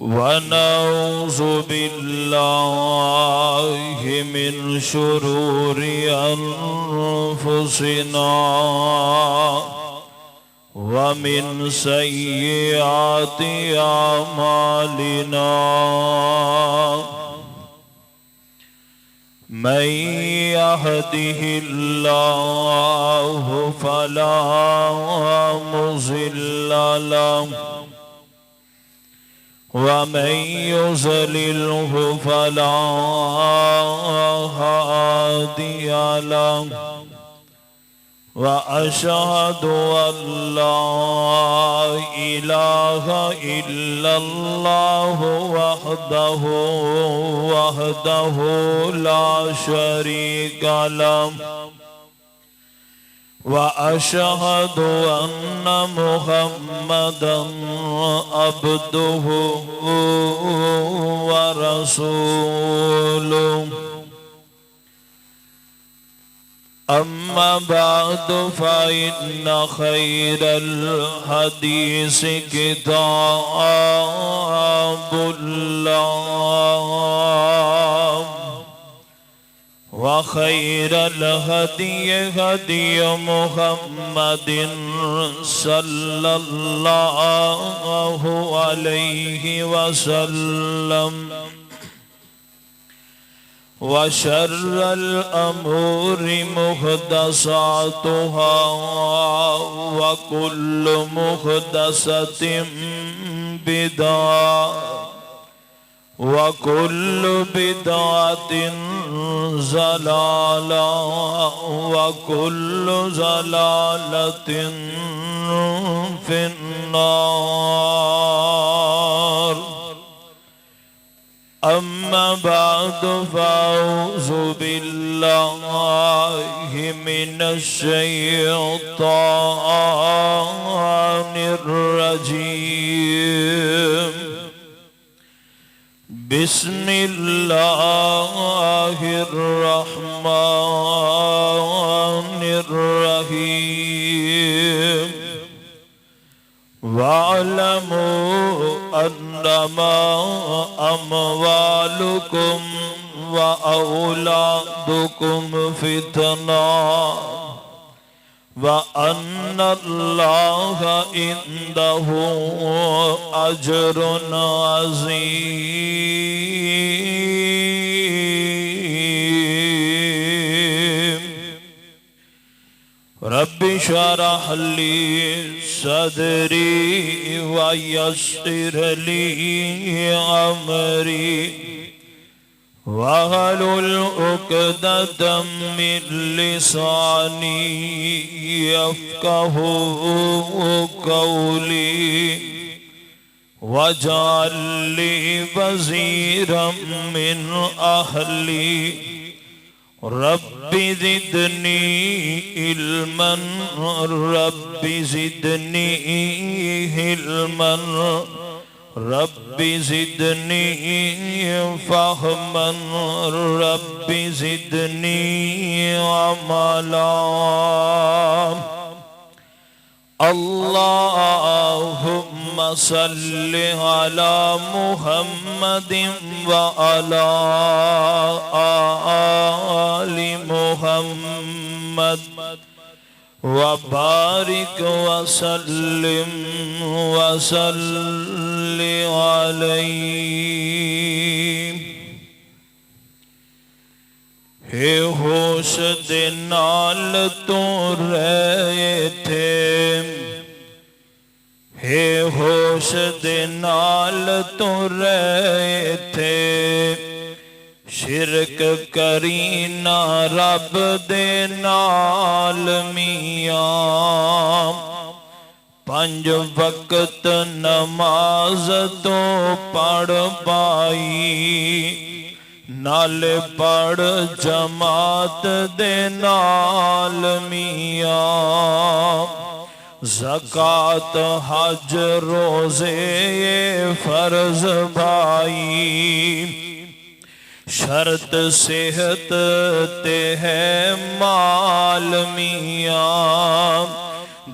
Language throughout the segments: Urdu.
ونعوذ بالله من شرور أنفسنا ومن سيئات أعمالنا من يهده الله فلا مضل له ومن يضلله فلا هادي له وأشهد أن لا إله إلا الله وحده لا شريك له وأشهد أن محمدًا عبده ورسوله أما بعد فإن خير الحديث كتاب الله وخير الهدي هدي محمد صلى الله عليه وسلم وشر الأمور محدثاتها وكل محدثة بدعة وكل بدعة ضلالة وكل ضلالة في النار أما بعد فأعوذ بالله من الشيطان الرجيم بسم الله الرحمن الرحيم واعلموا أنما أموالكم وأولادكم فتنة وأن الله عنده أجر عظيم رب اشرح لي صدري ويسر لي أمري واحلل عقدة من لساني يفقهوا قولي واجعل لي وزيرا من أهلي رب زدني علما رب زدني علما رب زدني فهما رب زدني عملا اللهم صل على محمد وعلى آل محمد وبارك وسلم عليه ہے ہوش دے نال تو رہے تھے ہے ہوش دے نال تو رہے تھے شرک کری نہ رب دے نال میاں پنج وقت نماز تو پڑھ پائی نال پڑھ جماعت دے نال میاں زکات حج روزے فرض بھائی شرط صحت تے ہے مال میاں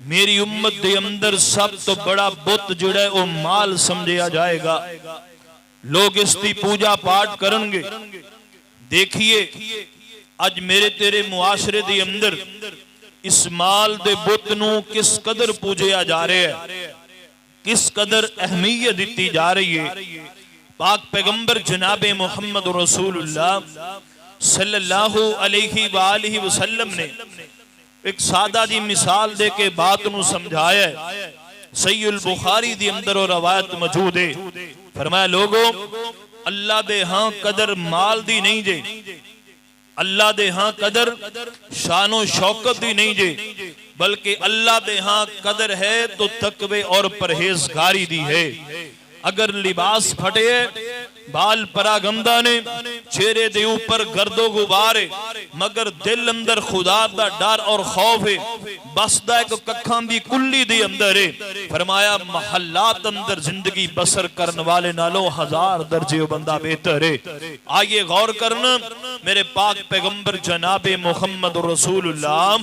میری امت دے اندر سب تو بڑا بت جڑا ہے وہ مال سمجھیا جائے گا. لوگ اس دی پوجا پاٹ کرن گے. دیکھیے اج میرے تیرے معاشرے دے اندر اس مال دے بت نو کس قدر پوجیا جا رہا ہے, کس قدر اہمیت دیتی جا رہی ہے. پاک پیغمبر جناب محمد رسول اللہ صلی اللہ علیہ وآلہ وسلم نے ایک سادہ جی مثال دے کے بات نو سمجھایا ہے. صحیح البخاری دی اندر و روایت موجود ہے. فرمایا لوگوں اللہ دے ہاں قدر مال دی نہیں جے, اللہ دے ہاں قدر شان و شوکت دی نہیں جے, بلکہ اللہ دے ہاں قدر ہے تو تقوی اور پرہیزگاری دی ہے. اگر لباس پھٹے بال پراگندہ نے چہرے دے اوپر گرد و غبارے مگر دل اندر خدا دا ڈر اور خوف ہے, بس دا ایک ککھاں دی کلی دی اندر ہے. فرمایا محلات اندر زندگی بسر کرن والے نالوں 1000 درجے بندہ بہتر ہے. آئیے غور کرنا, میرے پاک پیغمبر جناب محمد رسول اللہ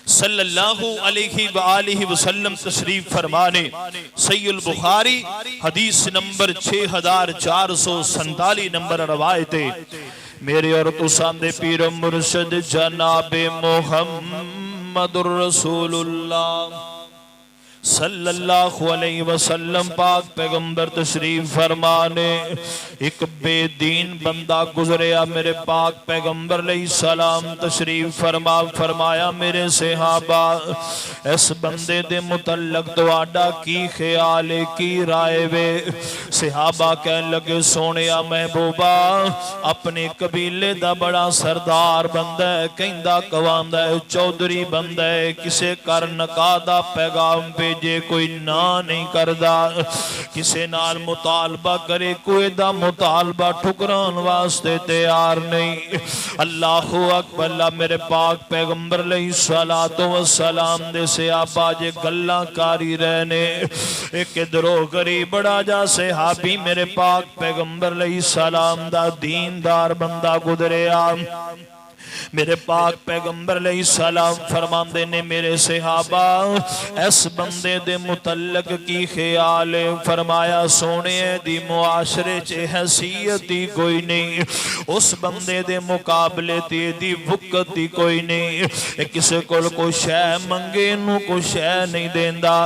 صلی اللہ علیہ وآلہ وسلم تشریف فرمانے. صحیح البخاری حدیث نمبر 6447 نمبر روایت ہے. میرے اور تساں دے پیر مرشد جناب محمد رسول اللہ صلی اللہ علیہ وسلم پاک پیغمبر تشریف فرمانے. ایک بے دین بندہ گزریا, میرے پاک پیغمبر علیہ السلام تشریف فرمایا میرے صحابہ اس بندے دے متعلق تواڈا کی خیال ہے, کی رائے وے؟ صحابہ کہنے لگے سونیا محبوبہ اپنے قبیلے دا بڑا سردار بندہ ہے, کہندا کواندہ ہے, چودھری بندہ ہے, کسے کر نکاح دا پیغام پہ جے کوئی نہ نہیں کردہ, کسے نال مطالبہ کرے کوئی دا مطالبہ ٹھکران واسطے تیار نہیں. اللہ اکبر. اللہ میرے پاک پیغمبر علیہ السلام دے صحابہ جے گلاں کاری رہنے, ایک ادھرو غریب بڑا جا صحابی میرے پاک پیغمبر علیہ السلام دا دیندار بندہ گزریا. میرے پاک پیغمبر علیہ السلام فرماندے نے میرے صحابہ اس بندے دے متعلق کی خیال ہے؟ فرمایا سونے دی معاشرے چے حیثیت دی کوئی نہیں, اس بندے دے مقابلے دی وقت دی کوئی نہیں, کسے کول کوئی شے منگے نو کوئی شے نہیں دیندا,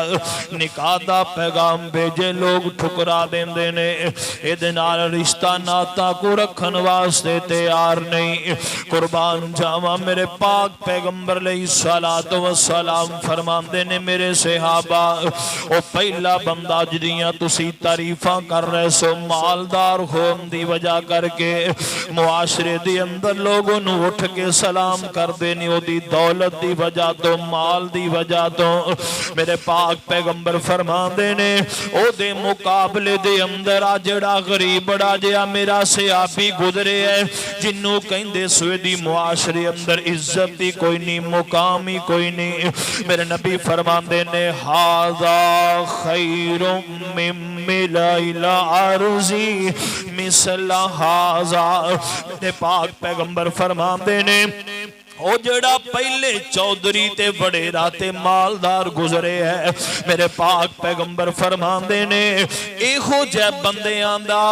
نکاح دا پیغام بھیجے لوگ ٹھکرا دیندے نے, اے دے نال رشتہ ناتا کو رکھن واسطے تیار نہیں. قربان جاواں میرے پاک پیغمبر علیہ السلام فرماندے نے میرے صحابہ او پہلا بندہ جدیاں تسی تعریفاں کر رہے سو مالدار ہون دی وجہ کر کے معاشرے دی اندر لوگوں نو اٹھ کے سلام کر دینی, او دی دولت دی وجہ تو مال دی وجہ تو میرے پاک پیغمبر فرماندے نے او دے مقابلے دے اندر آ جڑا غریب بڑا جیا میرا صحابی گزرے ہے جنوں کہندے سوے دی معاشرے اندر عزت ہی کوئی نہیں, مقام ہی کوئی نہیں. میرے نبی فرماندے نے ہذا خیر من ملائل عرضی مثل ہذا. میرے پاک پیغمبر فرماندے نے او جڑا پہلے چودھری تے بڑے راتے مالدار گزرے ہے, میرے پاک پیغمبر فرماندے نے ایہو جے بندے آندہ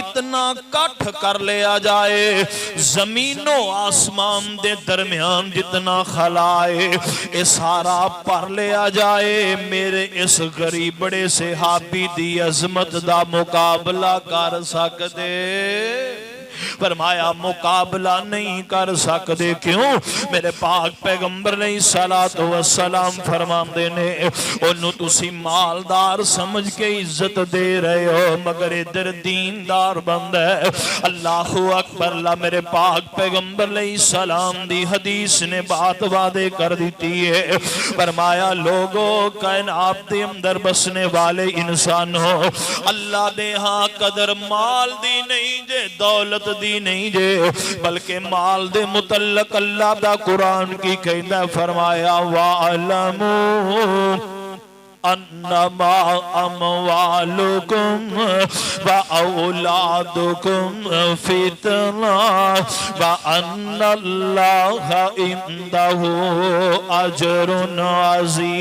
اتنا کٹھ کر لیا جائے زمین و آسمان دے درمیان جتنا خلائے اے سارا پر لیا جائے, میرے اس غریب بڑے صحابی دی عظمت دا مقابلہ کر سکتے. فرمایا مقابلہ نہیں کر سکتے. کیوں؟ میرے پاک پیغمبر علیہ السلام فرماندے نے انہوں تسی مالدار سمجھ کے عزت دے رہے ہو مگر ادھر دیندار بند ہے. اللہ اکبر. اللہ میرے پاک پیغمبر علیہ السلام دی حدیث نے بات وعدے کر دیتی ہے. فرمایا لوگوں کائنات دے اندر بسنے والے انسان ہو, اللہ دے ہاں قدر مال دی نہیں جے دولت دی نہیں جے, بلکہ مال دے متعلق اللہ دا قرآن کی کہندہ فرمایا وَعَلَمُوا انما اموالکم و اولادکم فتنہ وان اللہ عنده اجر عظیم۔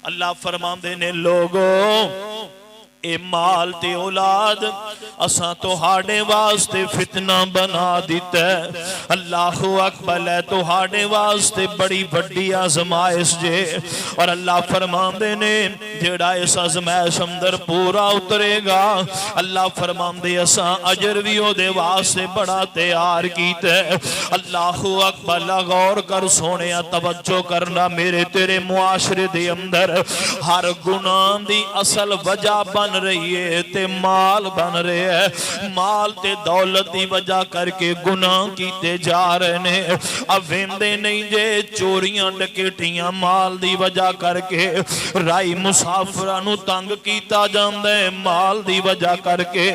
اللہ فرماندے نے لوگوں اے مال تے اولاد اساں تہاڈے واسطے فتنہ بنا دیتا ہے۔ اللہ اکبر ہے تہاڈے واسطے بڑی بڑی آزمائش جے، اور اللہ فرماندے نے جیڑا اس آزمائش اندر پورا اترے گا اللہ فرماندے اساں اجر بھی او دے واسطے بڑا تیار کیتا ہے۔ اللہ اکبر غور کر سونیا توجہ کرنا، میرے تیرے معاشرے دے اندر ہر گناہ دی اصل وجہ بن رہی ہے تے مال بن رہے ہے، مال تے دولت دی وجہ کر کے گناہ کیتے جا رہے نے۔ اب ویندے نہیں جے چوریاں ڈکیٹیاں مال دی وجہ کر کے، رائی مسافرانو تنگ کیتا جاندے مال دی وجہ کر کے،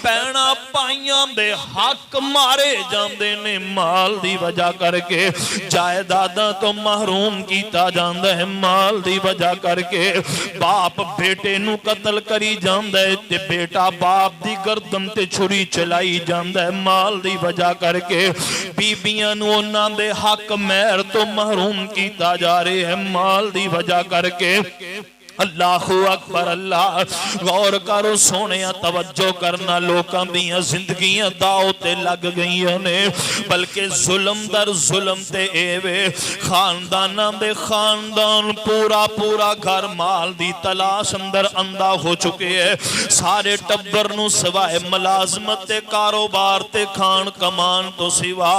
پینا پائیاں دے حق مارے جاندے نے مال دی وجہ کر کے، جائیداداں تو محروم کیتا جاندے مال دی وجہ کر کے، باپ بیٹے نو قتل کری جاندے تے بیٹا باپ دی گردن تے چھری چلائی جاندے مال دی وجہ کر کے، بیبیاں نو انہاں دے حق مہر تو محروم کیتا جا رہے ہیں مال دی وجہ کر کے۔ اللہ اکبر، اللہ غور کرو سونیا توجہ کرنا، لوکاں دیاں زندگیاں داؤ تے لگ گئیاں نے، بلکہ ظلم در ظلم تے ایوے خانداناں دے خاندان پورا پورا گھر مال دی تلاش اندر اندھا ہو چکے ہیں، سارے ٹبر نو سوائے ملازمت تے کاروبار تے کھان کمان تو سوا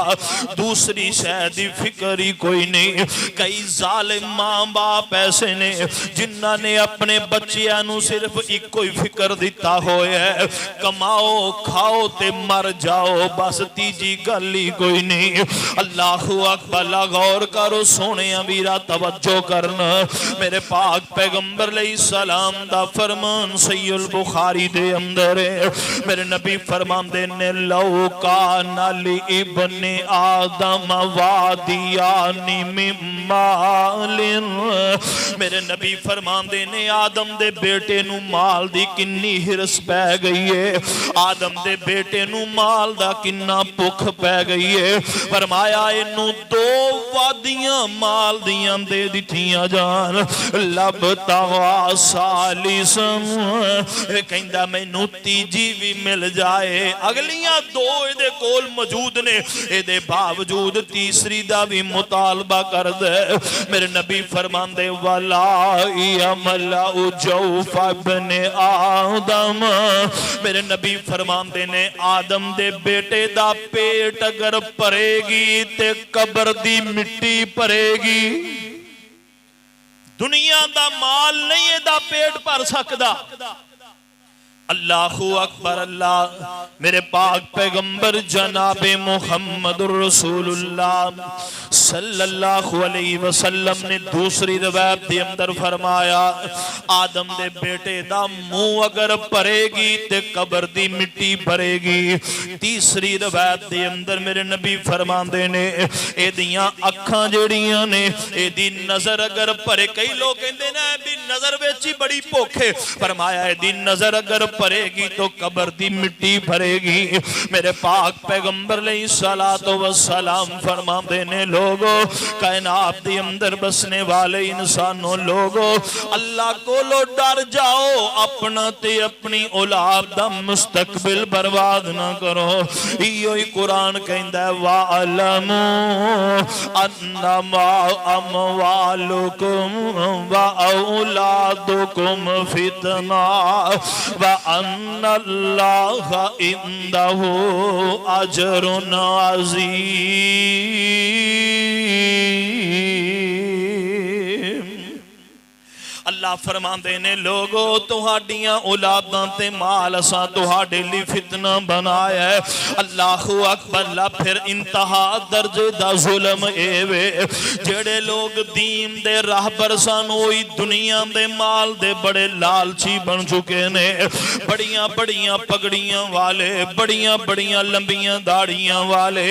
دوسری شے دی فکر ہی کوئی نہیں۔ کئی ظالم ماں باپ ایسے نے جنہاں نے اپنے بچیاں نو صرف ایک کوئی فکر دیتا ہوئے ہے، کماؤ کھاؤ تے مر جاؤ، بس تیجی گلی کوئی نہیں۔ اللہ اکبر، غور کرو سونے ویرا توجہ کرنا، میرے پاک پیغمبر علیہ السلام دا فرمان صحیح البخاری دے اندر ہے، میرے نبی فرمان دینے لو کان لابن آدم وادیان من مال، میرے نبی فرمان دینے آدم دے بیٹے نو مال دی کنی ہرس پہ گئی ہے، آدم دے بیٹے نو مال دا کنا پکھ پہ گئی ہے، فرمایا انو دو وادیاں مال دیاں دے دیتیاں جان، لب تغا سالیسم کہندہ میں نو تیجی بھی مل جائے، اگلیاں دو دے کول موجود نے، دے باوجود تیسری دا بھی مطالبہ کر دے، میرے نبی فرمان دے وَلَا یَمْلَأُ جَوْفَ ابْنِ آدم، میرے نبی فرمان دینے آدم دے بیٹے دا پیٹ اگر پرے گی تے قبر دی مٹی پرے گی، دنیا دا مال نہیں دا پیٹ پر سکدا۔ اللہ اکبر، اللہ میرے پاک پیغمبر جناب محمد الرسول اللہ صلی اللہ علیہ وسلم نے دوسری روایت دے اندر فرمایا آدم دے بیٹے دا منہ اگر پرے گی تے قبر دی مٹی بھرے گی۔ تیسری روایت دے اندر میرے نبی فرمان دینے اے دیاں اکھاں جڑیاں نے اے دی نظر اگر پرے، کئی لوگ کہندے نا بھی نظر ویچی بڑی پوکھے، فرمایا اے دی نظر اگر پرے گی تو قبر دی مٹی بھرے گی۔ میرے پاک پیغمبر علیہ السلام فرما دینے لوگوں، کائنات دی اندر بسنے والے انسانوں لوگوں، اللہ کو لو ڈر جاؤ، اپنا تے اپنی اولاد دا مستقبل برباد نہ کرو۔ یہ قرآن کہندہ ہے وَعَلَمُوا أَنَّمَا أَمْوَالُكُمْ وَأَوْلَادُكُمْ فِتْنَةٌ وَأَنَّ اللَّهَ عِندَهُ أَجْرٌ عَظِيمٌ۔ اللہ فرماندے نے لوگو تہاڈیاں اولاداں تے مال اساں تہاڈے لئی فتنہ بنایا ہے اللہ اکبر اللہ پھر انتہا درجے دا ظلم اے وے جڑے لوگ دین دے راہبر سن وہی دنیا دے مال دے بڑے لالچی بن چکے نے بڑیاں بڑیاں پگڑیاں والے بڑیاں بڑیاں لمبیاں داڑیاں والے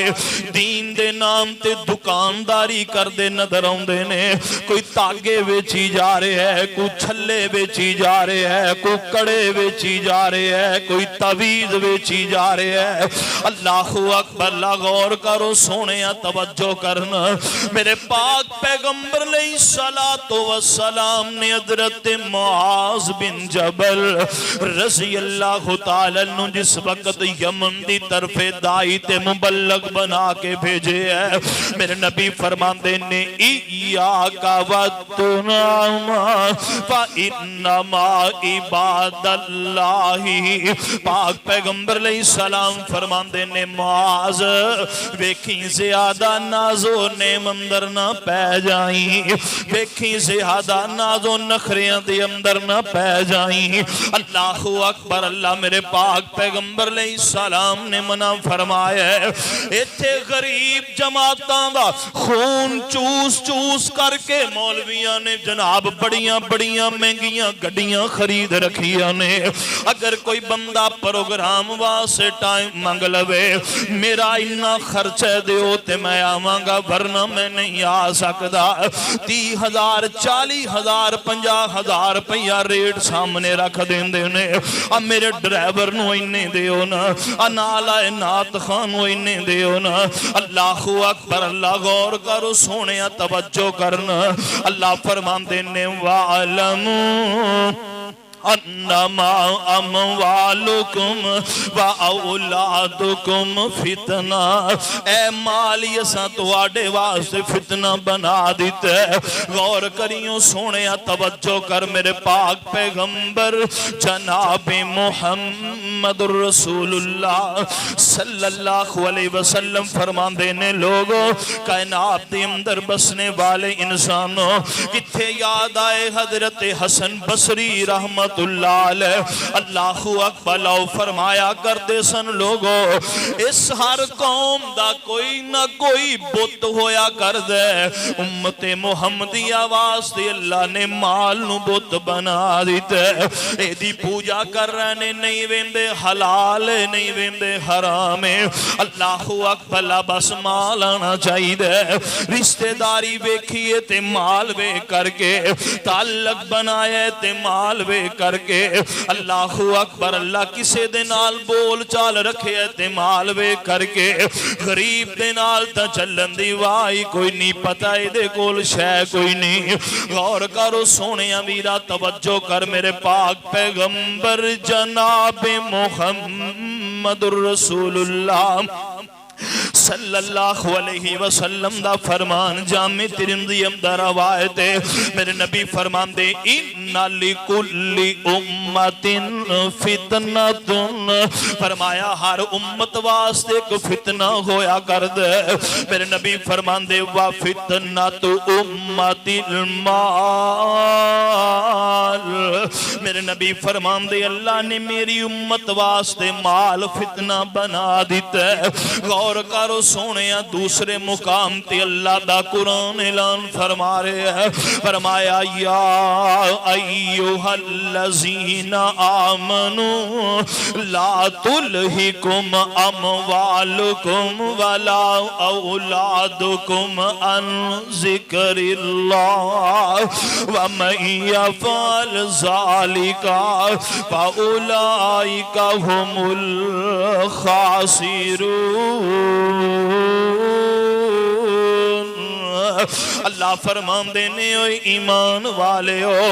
دین دے نام تے دکانداری کر دے نظر آندے نے کوئی تاگے ویچی جا رہے ہے کوئی چھلے ویچی جا رہے ہے کوئی کڑے ویچی جا رہے ہے کوئی تعویذ ویچی جا رہے ہے اللہ اکبر اللہ غور کرو سونیا توجہ کرنا میرے پاک پیغمبر علیہ الصلوۃ والسلام نے حضرت معاذ بن جبل رضی اللہ تعالی عنہ جس وقت یمن دی طرف دائی تے مبلغ بنا کے بھیجے ہے میرے نبی فرماندے نے ایاک والتنعم فانما عباد اللہ پاک پیغمبر علیہ السلام فرماندے نے معاذ ویکھی زیادہ نازو نعم اندر نہ پہ جائیں ویکھی زیادہ نازو نخریاں دے اندر نہ پہ جائیں اللہ اکبر اللہ میرے پاک پیغمبر علیہ السلام نے منع فرمایا ہے ایتھے غریب جماعتاں دا خون چوس چوس کر کے مولویاں نے جناب بڑیاں بڑیاں مہنگیاں گڈیاں خرید رکھیاں نے اگر کوئی بندہ پروگرام واسے ٹائم منگ لوے میرا اتنا خرچہ دیو تے میں آواں گا ورنہ میں نہیں آ سکدا 30,000 40,000 50,000 روپیہ ریٹ سامنے رکھ دیندے نے اب میرے ڈرائیور نو انہیں دیو نا نالا نات خان نو انہیں دیو نا اللہ اکبر اللہ غور کرو سونیا توجہ کرنا اللہ فرماندے نے وَعَلَمُوا انما اموالکم و اولادکم فتنہ اے مالی اساں تواڈے واسطے فتنہ بنا دیتے غور کریوں سونے توجہ کر میرے پاک پیغمبر جناب محمد رسول اللہ صلی اللہ علیہ وسلم فرماندے نے لوگوں کائنات دے اندر بسنے والے انسانوں کتھے یاد آئے حضرت حسن بصری رحمت اللہ علیہ اللہ اکبر لو فرمایا کرتے سن لوگو اس ہر قوم دا کوئی نہ کوئی بت ہویا کر دے امت محمدی آواز دے اللہ نے مال نو بت بنا دیتے اے دی پوجا کر رہنے نہیں ویندے حلال نہیں ویندے حرام اللہ اکبر بس مال آنا چاہی دے رشتہ داری ویکھیے تے مال وے کر کے تعلق بنائے تے مال وے کر کے اللہ اکبر اللہ کسے دے نال بول چال رکھے تے مال وے کر کے غریب دے نال تا چلن دی وائی کوئی نہیں پتہ دے کول شے کوئی نہیں غور کرو سونے امیرہ توجہ کر میرے پاک پیغمبر جناب محمد رسول اللہ صلی اللہ علیہ وسلم دا فرمان جامع ترمذی اندر روایت ہے میرے نبی فرمان دے ان لکل امت فتنۃ فرمایا ہر امت واسطے ایک فتنہ ہویا کر دے میرے نبی فرمان دے وفتنۃ امت المال میرے نبی فرمان دے اللہ نے میری امت واسطے مال فتنہ بنا دیتا ہے غور کرو سونیا دوسرے مقام تے اللہ دا قرآن اعلان فرما رہے ہیں فرمایا یا ایوہ الذین آمنوا لا تلہکم اموالکم ولا اولادکم عن ذکر اللہ ومن یفعل ذالک فاولئک هم الخاسرون اللہ فرمان دینے ہوئی ایمان والے ہو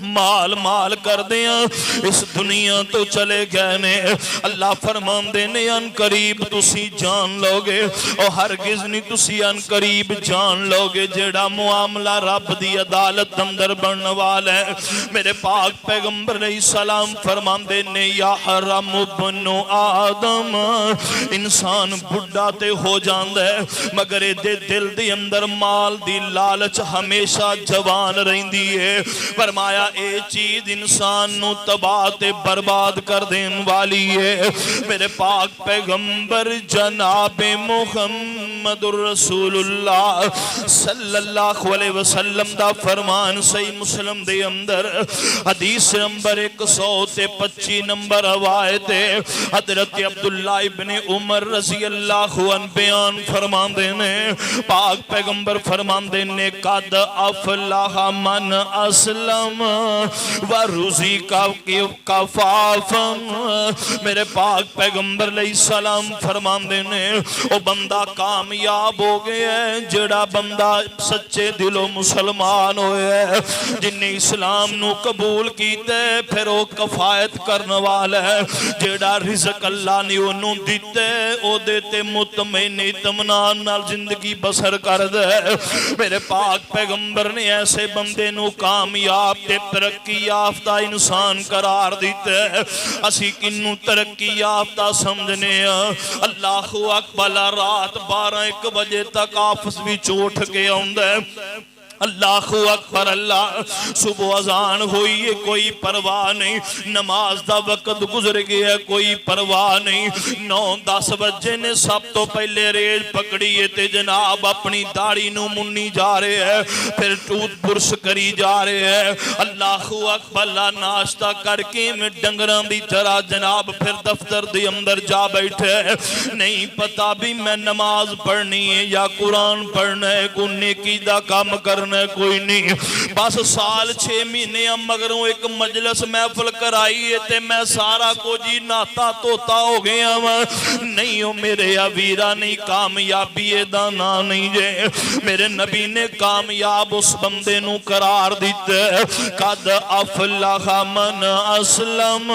مال مال کر دیا اس دنیا تو چلے گئے نے اللہ فرماندے نے ان قریب تسی جان لو گے اور ہرگز نہیں تسی ان قریب جان لو گے جیڑا معاملہ رب دی عدالت اندر بننے والا ہے میرے پاک پیغمبر علیہ السلام فرماندے نے یا حرم ابن آدم انسان بڑھا تے ہو جاندا ہے مگر دے دل دی اندر مال دی لالچ ہمیشہ جوان رہندی ہے فرمایا اے چیز انسان نو تباہ تے برباد کر دین والی ہے میرے پاک پیغمبر جناب محمد رسول اللہ صلی اللہ علیہ وسلم دا فرمان صحیح مسلم دے اندر حدیث نمبر 125 نمبر روایت حضرت عبداللہ ابن عمر رضی اللہ عنہ بیان فرماندے نے پاک پیغمبر فرماندے نے قد افلح من اسلم ورزی کا کفافا میرے پاک پیغمبر علیہ السلام فرماندے نے او بندہ کامیاب ہو گیا ہے جڑا بندہ سچے دلوں مسلمان ہوئے ہے جن نے اسلام نو قبول کیتے پھر وہ کفایت کرنے والا ہے جڑا رزق اللہ نے انہوں دیتے او دیتے مطمئن اطمینان نال زندگی بسر کر دے میرے پاک پیغمبر نے ایسے بندے نو کامیاب تے ترقی یافتہ انسان قرار دیتے اسی کنو ترقی یافتہ سمجھنے اللہ اکبر رات 12-1 بجے تک آفس بھی چوٹ کے آندے اللہ اکبر اللہ صبح اذان ہوئی ہے کوئی پرواہ نہیں نماز دا وقت گزر گیا کوئی پرواہ نہیں 9-10 بجے نے سب تو پہلے ریج پکڑی ہے تے جناب اپنی داڑھی نو منی جا رہے ہیں پھر ٹوت برش کری جا رہے ہیں اللہ اکبر اللہ ناشتہ کر کے میں ڈنگران دی طرح جناب پھر دفتر دی اندر جا بیٹھے نہیں پتا بھی میں نماز پڑھنی ہے یا قرآن پڑھنا ہے کوئی نیکی دا کام کرنا کوئی نہیں بس سال 6 مہینے مگروں ایک مجلس محفل کرائی ہے تے میں سارا کو جی ناتا توتا ہو گیا نہیں ہو میرے ویرا نہیں کامیابی دانا نہیں جے میرے نبی نے کامیاب اس بندے نو قرار دیتے قد افلح من اسلم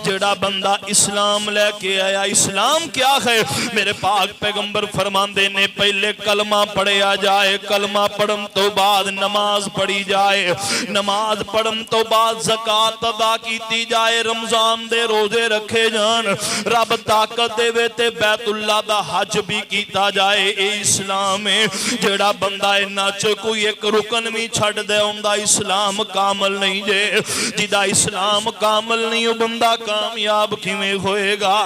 جڑا بندہ اسلام لے کے آیا اسلام کیا ہے میرے پاک پیغمبر فرماندے نے پہلے کلمہ پڑھیا جائے کلمہ پڑھن تو بعد نماز پڑھی جائے نماز پڑھن تو بعد زکاة ادا کیتی جائے رمضان دے روزے رکھے جان رب طاقت دے ویتے بیت اللہ دا حج بھی کیتا جائے اے اسلام ہے جڑا بندہ اینا کوئی ایک رکن بھی چھڑ دے اندہ اسلام کامل نہیں جے جدہ اسلام کامل نہیں ہو بندہ کامیاب کیویں ہوئے گا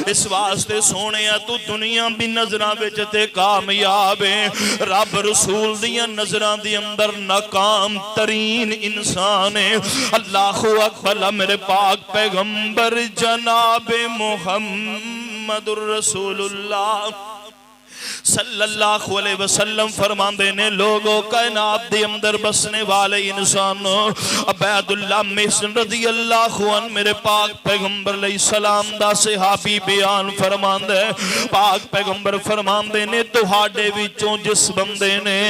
اس واسطے سونے تو دنیا بھی نظرہ بیچتے کامیاب ہیں رب رسول دیا نظرہ دی اندر ناکام ترین انسان ہے اللہ اکبر میرے پاک پیغمبر جناب محمد الرسول اللہ صلی اللہ علیہ وسلم فرماندے نے لوگوں کائنات دے اندر بسنے والے انسان عبید اللہ محسن رضی اللہ عنہ میرے پاک پیغمبر علیہ السلام دا صحابی بیان فرماندے پاک پیغمبر فرماندے نے تہاڈے وچوں جس بندے نے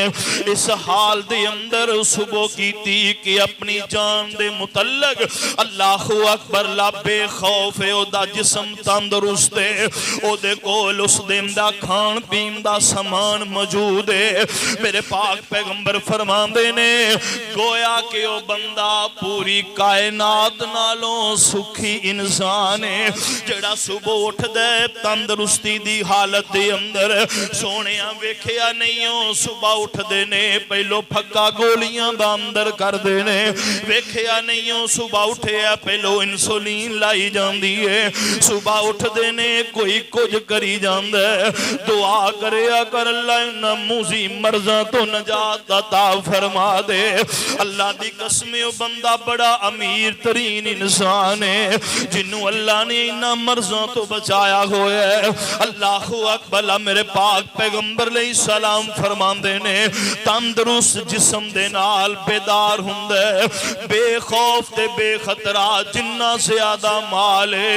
اس حال دے اندر صبح کیتی کہ اپنی جان دے متعلق اللہ اکبر لا بے خوف ہے او دا جسم تندرست ہے او دے کول اس دن دا کھان پین دا سامان موجود ہے میرے پاک پیغمبر فرماندے نے گویا کہ وہ بندہ پوری کائنات نالوں سکھی انسان ہے جڑا صبح اٹھ دے تندرستی دی حالت دے اندر سونیاں ویکھیا نہیں ہو صبح اٹھ دے نے پہلو پھکا گولیاں دا اندر کر دے نے ویکھیا نہیں ہو صبح اٹھیا پہلو انسولین لائی جاندی ہے صبح اٹھ دے نے کوئی کچھ کری جاندے دعا کریا کر اللہ نموزی مرضاں تو نجات عطا فرما دے اللہ دی قسمیں بندہ بڑا امیر ترین انسان ہے جنہوں اللہ نے انہا مرضاں تو بچایا ہوئے اللہ اکبر میرے پاک پیغمبر علیہ السلام فرمان دینے تندرست جسم دے نال بیدار ہندے بے خوف تے بے خطرہ جنہ زیادہ مال ہے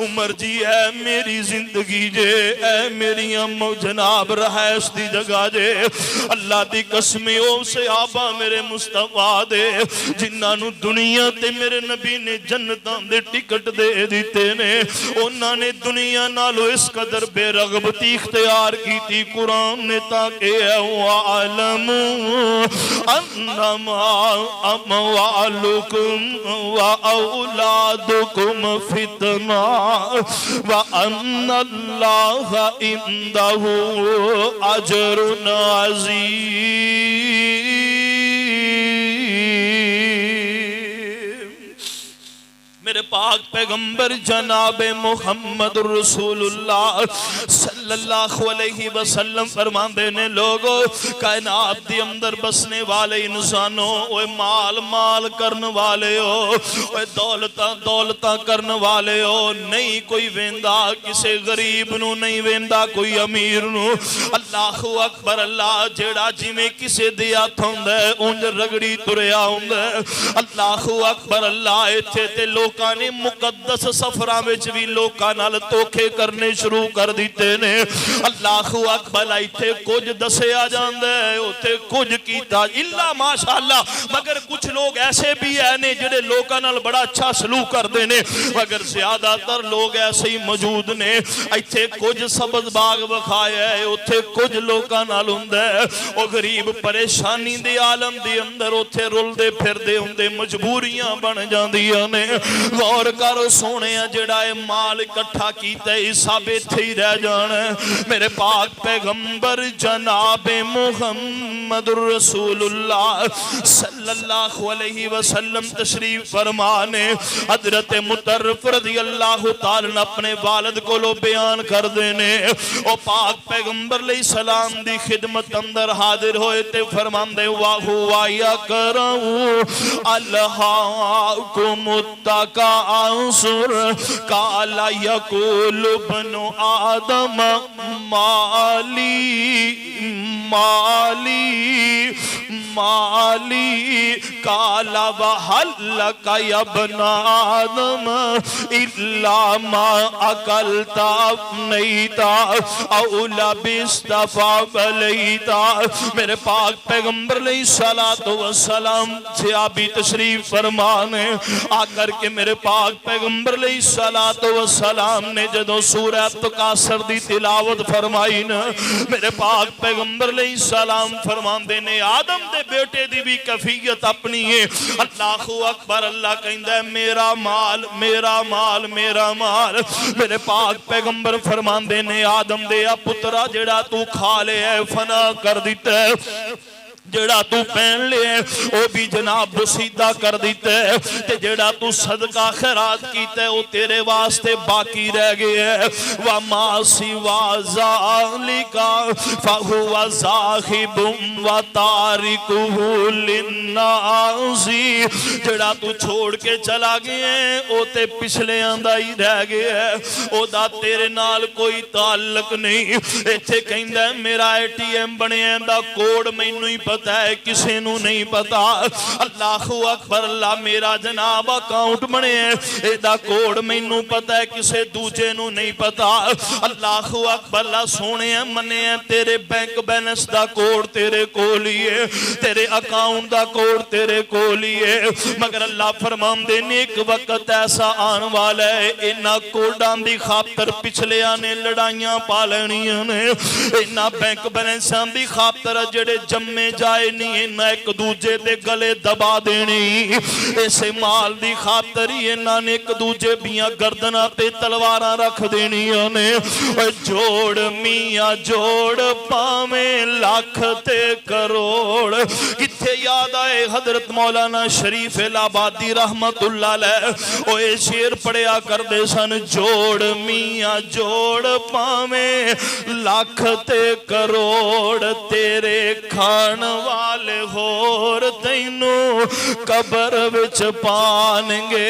عمر جی اے میری زندگی جے، اے میری جناب رہائش دی جگہ جے، اللہ دی قسم او صحابہ میرے مصطفیٰ دے جنہاں نو دنیا تے میرے نبی نے جنتاں دے ٹکٹ دے دیتے نے، انہاں نے دنیا نالو اس قدر بے رغبتی اختیار کی تھی قرآن نے تاکہ وَعَلَمُ أَنَّمَا أَمْوَالُكُمْ وَأَوْلَادُكُمْ فِتْنَةٌ وَأَنَّ اللَّهَ عِندَهُ أَجْرٌ عَظِيمٌ۔ میرے پاک پیغمبر جناب محمد رسول اللہ صلی اللہ علیہ وسلم فرماندے نے لوگو کائنات دی اندر بسنے والے انسانوں، اوے مال مال کرن والے ہو، اوے دولتاں دولتاں کرن والے ہو، نہیں کوئی ویندا کسے غریب نو، نہیں ویندا کوئی امیر نو، اللہ اکبر اللہ جیڑا جی میں کسے دیا تھوندے انج رگڑی تریا ہوندے، اللہ اکبر اللہ ایتھے تے لوکاں نے مقدس سفراں وچ بھی لوکاں نال توکھے کرنے شروع کر دیتے نے، اللہ اکبر ایتھے کچھ دسیا جاندا ہے اوتھے کچھ کیتا الا ماشاءاللہ، مگر کچھ لوگ ایسے بھی ہیں نے جڑے لوکاں نال بڑا اچھا سلوک کردے نے، مگر زیادہ تر لوگ ایسے ہی موجود نے، ایتھے کچھ سبز باغ وکھایا ہے اوتھے کچھ لوکاں نال ہوندا ہے، او غریب پریشانی دے عالم دے اندر اوتھے رلدے پھردے ہوندے مجبوریاں بن جاندیاں نے۔ غور کرو سونے جڑا اے مال اکٹھا کیتا ہے ثابت ہی رہ جانا ہے۔ میرے پاک پیغمبر جناب محمد رسول اللہ صلی اللہ علیہ وسلم تشریف فرمانے، حضرت مطرف رضی اللہ تعالیٰ اپنے والد کو لو بیان کر دینے، او پاک پیغمبر علیہ السلام دی خدمت اندر حاضر ہوئے تے فرمان دے وَهُوَ يَقْرَأُ أَلْهَاكُمُ التَّكَاثُرَ قَالَ يَقُولُ ابْنُ آدَمَ مَالِي مَالِي مَالِي قَالَ وَهَلْ لَكَ يَا ابْنَ آدَمَ إِلَّا مَا أَكَلْتَ أَفْنَيْتَ أَوْ لَبِسْتَ فَأَبْلَيْتَ۔ میرے پاک پیغمبر علیہ السلام سے آبی تشریف فرمانے آ کر کے میرے پاک پیغمبر علیہ السلام نے جدو سورہ تکاثر دی تلاوت فرمائی نا، میرے پاک پیغمبر علیہ السلام فرمان دینے آدم دے بیٹے دی بھی کفیت اپنی ہے، اللہ اکبر اللہ کہندہ ہے میرا مال میرا مال میرا مال۔ میرے پاک پیغمبر فرمان دینے آدم دے پترا جڑا تو کھا لے ہے فنا کر دیتا ہے، جڑا تو پہن لے او بھی جناب بسیدہ کر دیتا ہے، تے جڑا تو صدقہ خیرات کیتا ہے او تیرے واسطے باقی رہ گئے ہے۔ وَمَا سِوَا ذَلِكَ فَهُوَ ذَاهِبٌ وَتَارِكُهُ لِلنَّاسِ۔ جڑا تو چھوڑ کے چلا گئے ہیں او تے پچھلے آندہ ہی رہ گئے ہے، او دا تیرے نال کوئی تعلق نہیں۔ ایتھے کہندہ ہے میرا ATM بنے ہیں دا کوڈ میں نہیں پتہ ہے کسے نو نہیں پتا، اللہ اکبر اللہ میرا جناب اکاؤنٹ بنے اے دا کوڈ میں نو پتا ہے کسے دوجے نو نہیں پتا، اللہ اکبر اللہ سونے ہیں منے ہیں تیرے بینک بیلنس دا کوڈ تیرے کو لیے، تیرے اکاؤنٹ دا کوڈ تیرے کو لیے، مگر اللہ فرمان دینے ایک وقت ایسا آن والا ہے انہا کوڈان دی خاطر پچھلے آنے لڑائیاں پالنیاں نے، انہا بینک بیلنسان دی خاطر جڑے جمے جائے نہیں نہ ایک دوجے دے گلے دبا دینی، ایسے مال دی خاطر ہی انہاں نے ایک دوجے بیاں گردنا تے تلواراں رکھ دینی نے۔ جوڑ میاں جوڑ پاویں لاکھ تے کروڑ، کتھے یاد آئے حضرت مولانا شریف الہبادی رحمت اللہ علیہ او اے شیر پڑھیا کر دے سن، جوڑ میاں جوڑ پاویں لاکھ تے کروڑ تیرے کھانا والے ہور تینو قبر وچ پان گے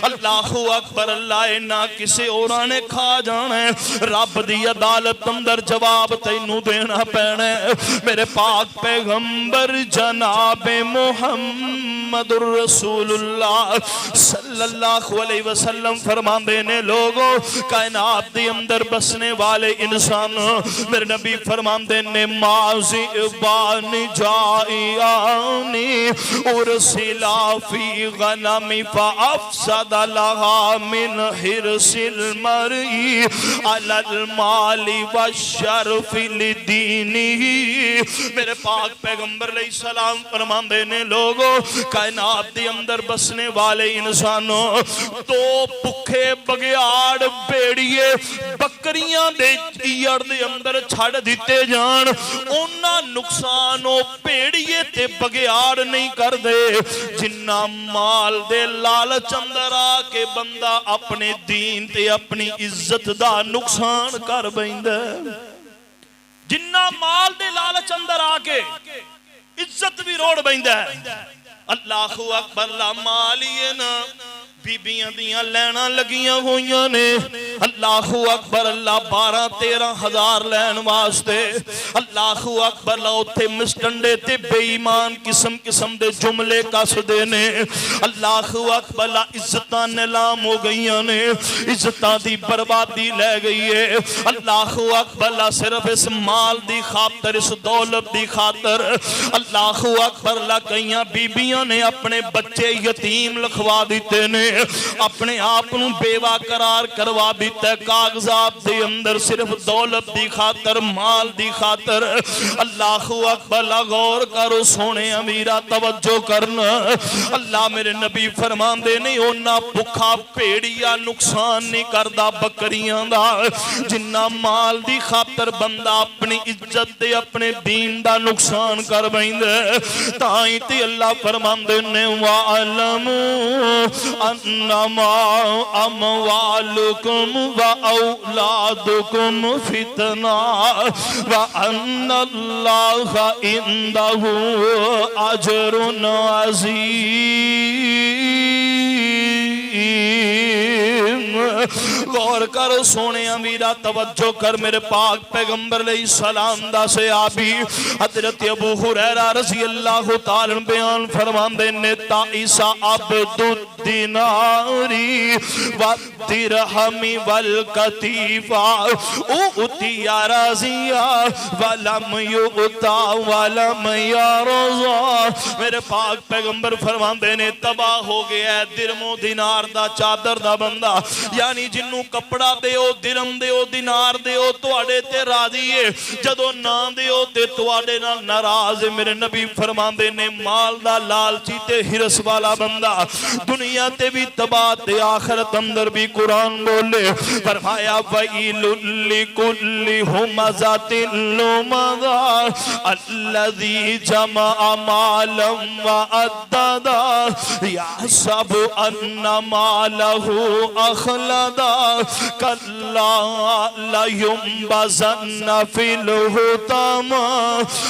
اللہ اکبر اللہ نہ کسی اوراں نے کھا جانا ہے رب دی عدالت اندر جواب تینو دینا پینا ہے میرے پاک پیغمبر جناب محمد الرسول اللہ صلی اللہ علیہ وسلم فرماندے نے لوگوں کائنات دی اندر بسنے والے انسان میرے نبی فرماندے نے ماضی بانی جائی آنی ارسلا فی غنمی فافسد لہا من حرس المرئی علی المال والشرف لدینی میرے پاک پیغمبر علیہ السلام فرماندے نے لوگوں کائنات دی اندر بسنے والے انسانوں دو پکھے بگیاڑ بیڑیے بکریاں دے ایڑ دے اندر چھڑ دیتے جان اونا نقصانوں بیڑیے تے بگیاڑ نہیں کر دے جنہ مال دے لالچ اندر آکے بندہ اپنے دین تے اپنی عزت دا نقصان کر بیندے جنہ مال دے لالچ اندر آکے عزت بھی روڑ بیندے اللہ اکبر لا مالیے نا بی بیاں دیاں لینا لگیاں ہویاں نے اللہ اکبر اللہ 12-13 ہزار لین واسطے اللہ اکبر اللہ اتے مسٹنڈے تے بے ایمان قسم قسم دے جملے کس دے نے اللہ اکبر اللہ عزتاں نیلام ہو گئیاں نے عزتاں دی بربادی لے گئی ہے اللہ اکبر اللہ صرف اس مال دی خاطر اس دولت دی خاطر اللہ اکبر اللہ کئیاں بی بیاں نے اپنے بچے یتیم لکھوا دیتے نے اپنے آپنوں بیوہ قرار کروا دیتا ہے کاغذات دے اندر صرف دولت دی خاطر مال دی خاطر اللہ اکبر غور کرو سونے امیرہ توجہ کرنا اللہ میرے نبی فرمان دے نہیں ہونا بکھا پیڑیا نقصان نہیں کردہ بکریاں دا جنہ مال دی خاطر بندہ اپنی عزت دے اپنے دین دا نقصان کر بیندے تائیں تی اللہ فرمان دے نے وَعَلَمُوا انما اموالکم و اولادکم فتنہ وان اللہ عنده اجر عظیم غور کر سونے امیرہ توجہ کر میرے پاک پیغمبر علیہ السلام دا صحابی حضرت ابو ہریرہ رضی اللہ تعالیٰ بیان فرمان دینے تائیسا عبد الدیناری والدرہمی والکتیفہ اوتیا رضیہ ولم یعطا ولم یرضا میرے پاک پیغمبر فرمان دینے تباہ ہو گیا ہے درم و دینار دا چادر دا بندہ یعنی جنوں کپڑا دیو درم دیو دینار دیو توڑے تے راضی ہے جدو نہ دیو تے توڑے نہ ناراض میرے نبی فرمان دینے مال دا لالچی تے ہرس والا بندہ دنیا تے بھی تباہ تے آخرت اندر بھی قرآن بولے فرمایا وَإِلُ لِكُلِّ هُمَزَةٍ لُمَزَةٍ الَّذِي جَمَعَ مَالًا وَعَدَّدَ يَحْسَبُ أَنَّ مَالَهُ أَخْلَدَ كَلَّا لَيُنبَذَنَّ فِي الْحُطَمَ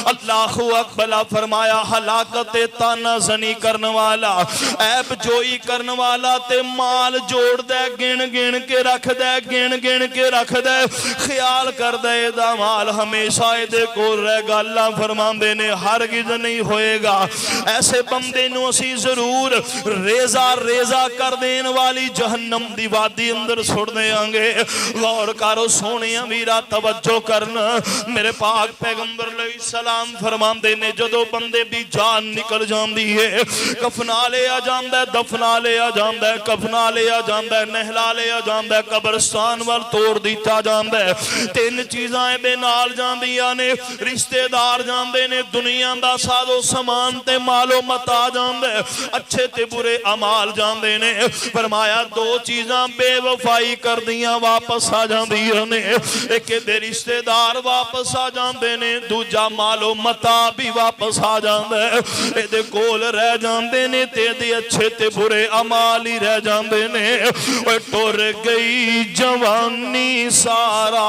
اللہ اکبر فرمایا ہلاکت تانا زنی کرنے والا عیب جوئی کرنے والا تے مال جوڑ دے گن گن کے رکھ دے گن گن کے رکھ دے خیال کر دے دا مال ہمیشہ دے کو رہ گا اللہ فرمان دینے ہرگز نہیں ہوئے گا ایسے بندے نو اسی ضرور ریزہ ریزہ کر دین والی جہنم دی وادی اندر سڑ دے آنگے غور کارو سونے امیرہ توجہ کرنا میرے پاک پیغمبر علیہ السلام فرمان دینے جدو بندے بھی جان نکل جان دی ہے کفنا لے آ جان دے دفنا لے آ جان دے کفنا لے آ جان دے نہلا لے آ جان دے قبرستان وال توڑ دیتا جان دے تین چیزائیں بے نال جان دیا نے رشتہ دار جان دے نے دنیا دا سادو سامان تے مالو متا جان دے اچھے تے برے عمال جان دے نے فرمایا دو چیزاں بے وفائی کر دیا واپس آ جان دیا نے ایک دے رشتہ دار واپس آ جان دے نے دوجا مالو متا بھی واپس آ جان دے اے دے کول رہ جان دے نے تے دے اچھے تے برے عمالی رہ جان دے نے اے ٹور گئی جوانی سارا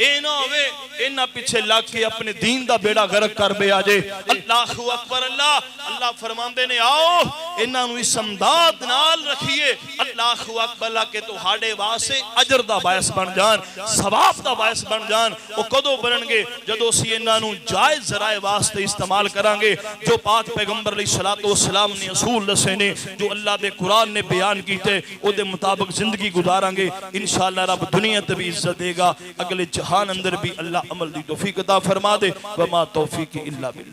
اے نہ ہوئے انہاں پیچھے لگ کے اپنے دین دا بیڑا غرق کر بے آجے۔ اللہ اکبر اللہ اللہ فرماندے نے آؤ انہاں نو اس امداد نال رکھیے۔ اللہ اکبر اللہ کہ تو ہاڑے واسے اجر دا باعث بن جان، ثواب دا باعث بن جان۔ وہ کدو بنن گے جدو سی انہاں نو جائز ذرائع واسطے استعمال کران گے، جو پاک پیغمبر علیہ السلام نے اصول دسے نے، جو اللہ دے قرآن نے بیان کیتے او دے مطابق زندگی گزاران گے، انشاءاللہ رب دنیا تے بھی عزت دے گا، اگلے جہان اندر بھی اللہ عمل دی توفیق عطا فرما دے۔ وما توفیق الا باللہ۔